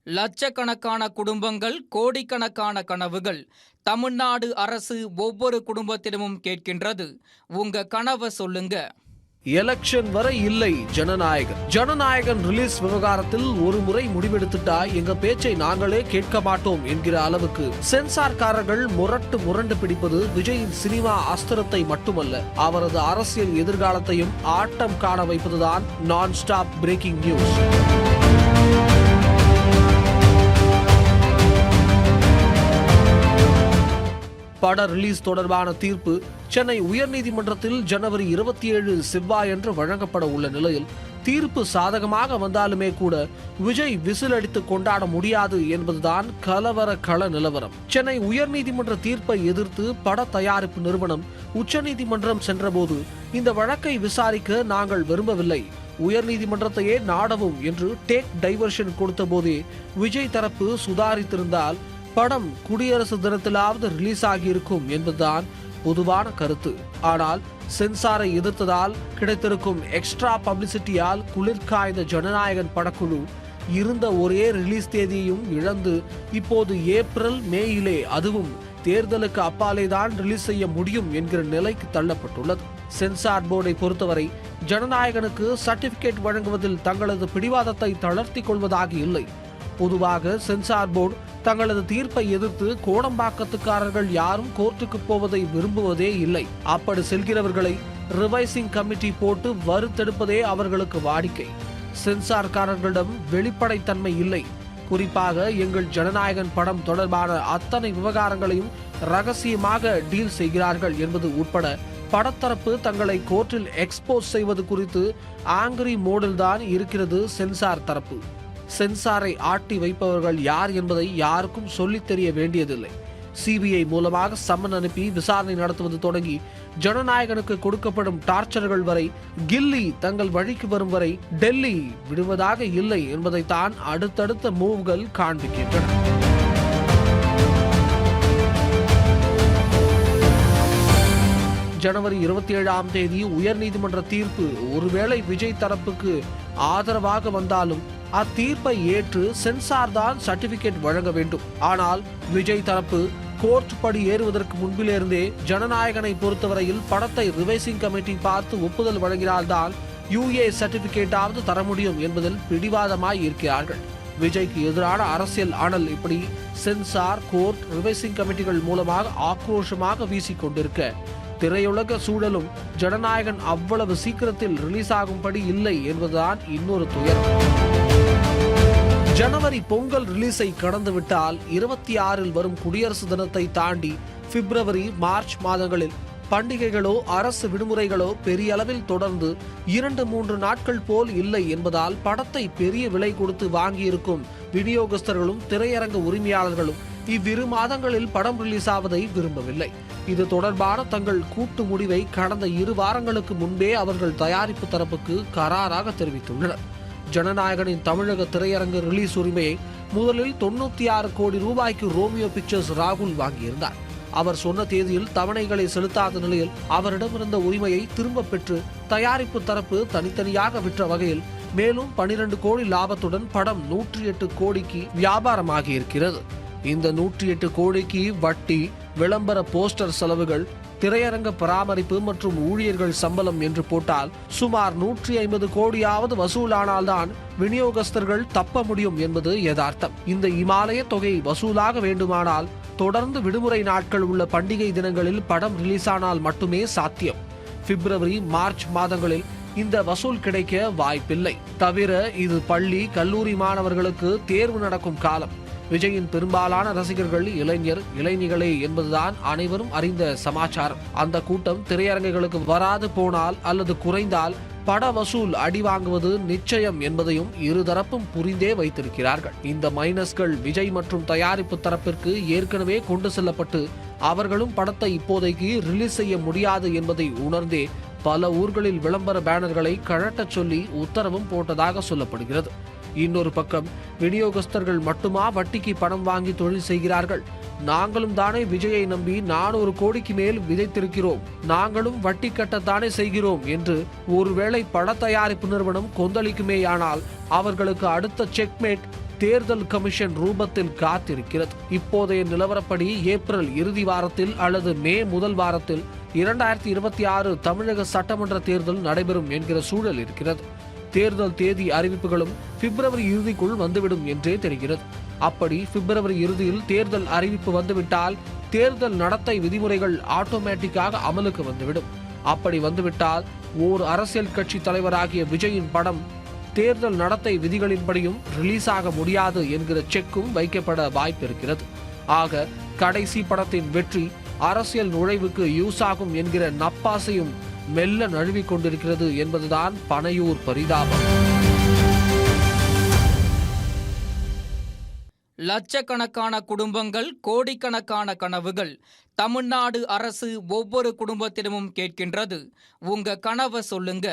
லட்சக்கணக்கான குடும்பங்கள், கோடிக்கணக்கான கனவுகள். தமிழ்நாடு அரசு ஒவ்வொரு குடும்பத்திடமும் கேட்கின்றது, உங்க கனவை சொல்லுங்க. எலெக்ஷன் வரை இல்லை ஜனநாயகன் ரிலீஸ் விவகாரத்தில் ஒரு முறை முடிவெடுத்துட்டா எங்க பேச்சை நாங்களே கேட்க மாட்டோம் என்கிற அளவுக்கு சென்சார்காரர்கள் முரண்டு பிடிப்பது விஜயின் சினிமா அஸ்திரத்தை மட்டுமல்ல, அவரது அரசியல் எதிர்காலத்தையும் ஆட்டம் காண வைப்பதுதான் நான் ஸ்டாப் பிரேக்கிங் நியூஸ். பட ரிலீஸ் தொடர்பான தீர்ப்பு சென்னை உயர்நீதிமன்றத்தில் ஜனவரி 27 செவ்வாயன்று வழங்கப்பட உள்ள நிலையில், தீர்ப்பு சாதகமாக வந்தாலுமே கூட விஜய் விசில் அடித்து கொண்டாட முடியாது என்பதுதான் கலவர கள நிலவரம். சென்னை உயர்நீதிமன்ற தீர்ப்பை எதிர்த்து பட தயாரிப்பு நிறுவனம் உச்சநீதிமன்றம் சென்றபோது இந்த வழக்கை விசாரிக்க நாங்கள் விரும்பவில்லை, உயர்நீதிமன்றத்தையே நாடவும் என்று டேக் டைவர்ஷன் கொடுத்த போதே விஜய் தரப்பு சுதாரித்திருந்தால் படம் குடியரசு தினத்திலாவது ரிலீஸ் ஆகியிருக்கும் என்பதுதான் பொதுவான கருத்து. ஆனால் சென்சாரை எதிர்த்ததால் கிடைத்திருக்கும் எக்ஸ்ட்ரா பப்ளிசிட்டியால் குளிர்காய்ந்த ஜனநாயகன் படக்குழு இருந்த ஒரே ரிலீஸ் தேதியையும் இழந்து இப்போது ஏப்ரல் மேயிலே, அதுவும் தேர்தலுக்கு அப்பாலேதான் ரிலீஸ் செய்ய முடியும் என்கிற நிலைக்கு தள்ளப்பட்டுள்ளது. சென்சார் போர்டை பொறுத்தவரை ஜனநாயகனுக்கு சர்டிபிகேட் வழங்குவதில் தங்களது பிடிவாதத்தை தளர்த்தி கொள்வதாக இல்லை. பொதுவாக சென்சார் போர்டு தங்களது தீர்ப்பை எதிர்த்து கோடம்பாக்கத்துக்காரர்கள் யாரும் கோர்ட்டுக்கு போவதை விரும்புவதே இல்லை. அப்படி செல்கிறவர்களை ரிவைசிங் கமிட்டி போட்டு வறுத்தெடுப்பதே அவர்களுக்கு வாடிக்கை. சென்சார்காரர்களிடம் வெளிப்படைத்தன்மை இல்லை. குறிப்பாக எங்கள் ஜனநாயகன் படம் தொடர்பான அத்தனை விவகாரங்களையும் ரகசியமாக டீல் செய்கிறார்கள் என்பது உட்பட படத்தரப்பு தங்களை கோர்ட்டில் எக்ஸ்போஸ் செய்வது குறித்து ஆங்கிரி மோடில் தான் இருக்கிறது சென்சார் தரப்பு. சென்சாரை ஆட்டி வைப்பவர்கள் யார் என்பதை யாருக்கும் சொல்லித் தெரிய வேண்டியதில்லை. சிபிஐ மூலமாக சம்மன் அனுப்பி விசாரணை நடத்துவது தொடங்கி ஜனநாயகனுக்கு கொடுக்கப்படும் டார்ச்சர்கள் வரை, கில்லி தங்கள் வழிக்கு வரும் வரை டெல்லி விடுவதாக இல்லை என்பதைத்தான் அடுத்தடுத்த மூவ்கள் காண்பிக்கின்றன. ஜனவரி 27ஆம் தேதி உயர்நீதிமன்ற தீர்ப்பு ஒருவேளை விஜய் தரப்புக்கு ஆதரவாக வந்தாலும் அத்தீர்ப்பை ஏற்று சென்சார் தான் சர்டிபிகேட் வழங்க வேண்டும். ஆனால் விஜய் தரப்பு கோர்ட் படி ஏறுவதற்கு முன்பிலிருந்தே ஜனநாயகனை பொறுத்தவரையில் படத்தை ரிவைசிங் கமிட்டி பார்த்து ஒப்புதல் வழங்கினால்தான் UA சர்டிபிகேட்டாவது தர முடியும் என்பதில் பிடிவாதமாய் இருக்கிறார்கள். விஜய்க்கு எதிரான அரசியல் அனல் இப்படி சென்சார், கோர்ட், ரிவைசிங் கமிட்டிகள் மூலமாக ஆக்ரோஷமாக வீசிக்கொண்டிருக்க, திரையுலக சூழலும் ஜனநாயகன் அவ்வளவு சீக்கிரத்தில் ரிலீஸ் ஆகும்படி இல்லை என்பதுதான் இன்னொரு துயரம். ஜனவரி பொங்கல் ரிலீஸை கடந்துவிட்டால் 26இல் வரும் குடியரசு தினத்தை தாண்டி பிப்ரவரி, மார்ச் மாதங்களில் பண்டிகைகளோ அரசு விடுமுறைகளோ பெரிய அளவில் தொடர்ந்து 2-3 நாட்கள் போல் இல்லை என்பதால் படத்தை பெரிய விலை கொடுத்து வாங்கியிருக்கும் விநியோகஸ்தர்களும் திரையரங்க உரிமையாளர்களும் இவ்விரு மாதங்களில் படம் ரிலீஸ் ஆவதை விரும்பவில்லை. இது தொடர்பான தங்கள் கூட்டு முடிவை கடந்த 2 வாரங்களுக்கு முன்பே அவர்கள் தயாரிப்பு தரப்புக்கு கராராக தெரிவித்துள்ளனர். ஜனநாயகனின் தமிழக திரையரங்கு ரிலீஸ் உரிமையை முதலில் 96 கோடி ரூபாய்க்கு ரோமியோ பிக்சர்ஸ் ராகுல் வாங்கியிருந்தார். அவர் சொன்ன தேதியில் தவணைகளை செலுத்தாத நிலையில் அவரிடமிருந்த உரிமையை திரும்ப பெற்று தயாரிப்பு தரப்பு தனித்தனியாக விற்ற வகையில் மேலும் 12 கோடி லாபத்துடன் படம் 108 கோடிக்கு வியாபாரமாகி இருக்கிறது. இந்த 108 கோடிக்கு வட்டி, விளம்பர போஸ்டர் செலவுகள், திரையரங்க பராமரிப்பு மற்றும் ஊழியர்கள் சம்பளம் என்று போட்டால் சுமார் 150 கோடியாவது வசூலானால்தான் விநியோகஸ்தர்கள் தப்ப முடியும் என்பது யதார்த்தம். இந்த இமாலய தொகை வசூலாக வேண்டுமானால் தொடர்ந்து விடுமுறை நாட்கள் உள்ள பண்டிகை தினங்களில் படம் ரிலீஸ் ஆனால் மட்டுமே சாத்தியம். பிப்ரவரி, மார்ச் மாதங்களில் இந்த வசூல் கிடைக்க வாய்ப்பில்லை. தவிர இது பள்ளி, கல்லூரி மாணவர்களுக்கு தேர்வு நடக்கும் காலம். விஜயின் பெரும்பாலான ரசிகர்கள் இளைஞர்களே என்பதுதான் அனைவரும் அறிந்த சமாச்சாரம். அந்த கூட்டம் திரையரங்குகளுக்கு வராது போனால் அல்லது குறைந்தால் பட வசூல் அடி வாங்குவது நிச்சயம் என்பதையும் இருதரப்பும் புரிந்தே வைத்திருக்கிறார்கள். இந்த மைனஸ்கள் விஜய் மற்றும் தயாரிப்பு தரப்பிற்கு ஏற்கனவே கொண்டு செல்லப்பட்டு அவர்களும் படத்தை இப்போதைக்கு ரிலீஸ் செய்ய முடியாது என்பதை உணர்ந்தே பல ஊர்களில் விளம்பர பேனர்களை கழட்டச் சொல்லி உத்தரவும் போட்டதாக சொல்லப்படுகிறது. இன்னொரு பக்கம் விநியோகஸ்தர்கள் மட்டுமா வட்டிக்கு பணம் வாங்கி தொழில் செய்கிறார்கள்? நாங்களும் தானே விஜயை நம்பி 400 கோடிக்கு மேல் விதைத்திருக்கிறோம், நாங்களும் வட்டி கட்டத்தானே செய்கிறோம் என்று ஒருவேளை பட தயாரிப்பு நிறுவனம் கொந்தளிக்குமேயானால் அவர்களுக்கு அடுத்த செக்மேட் தேர்தல் கமிஷன் ரூபத்தில் காத்திருக்கிறது. இப்போதைய நிலவரப்படி ஏப்ரல் இறுதி வாரத்தில் அல்லது மே முதல் வாரத்தில் 2026 தமிழக சட்டமன்ற தேர்தல் நடைபெறும் என்கிற சூழல் இருக்கிறது. தேர்தல் தேதி அறிவிப்புகளும் பிப்ரவரி இறுதிக்குள் வந்துவிடும் என்றே தெரிகிறது. அப்படி பிப்ரவரி இறுதியில் தேர்தல் அறிவிப்பு வந்துவிட்டால் தேர்தல் நடத்தை விதிமுறைகள் ஆட்டோமேட்டிக்காக அமலுக்கு வந்துவிடும். அப்படி வந்துவிட்டால் ஓர் அரசியல் கட்சி தலைவராகிய விஜயின் படம் தேர்தல் நடத்தை விதிகளின்படியும் ரிலீஸ் ஆக முடியாது என்கிற செக்கும் வைக்கப்பட வாய்ப்பு இருக்கிறது. ஆக கடைசி படத்தின் வெற்றி அரசியல் நுழைவுக்கு யூஸ் ஆகும் என்கிற நப்பாசையும் மெல்ல நழுவிக் கொண்டிருக்கிறது என்பதுதான் பனையூர் பரிதாபம். லட்சக்கணக்கான குடும்பங்கள், கோடிக்கணக்கான கனவுகள். தமிழ்நாடு அரசு ஒவ்வொரு குடும்பத்திடமும் கேட்கின்றது. உங்க கனவை சொல்லுங்க.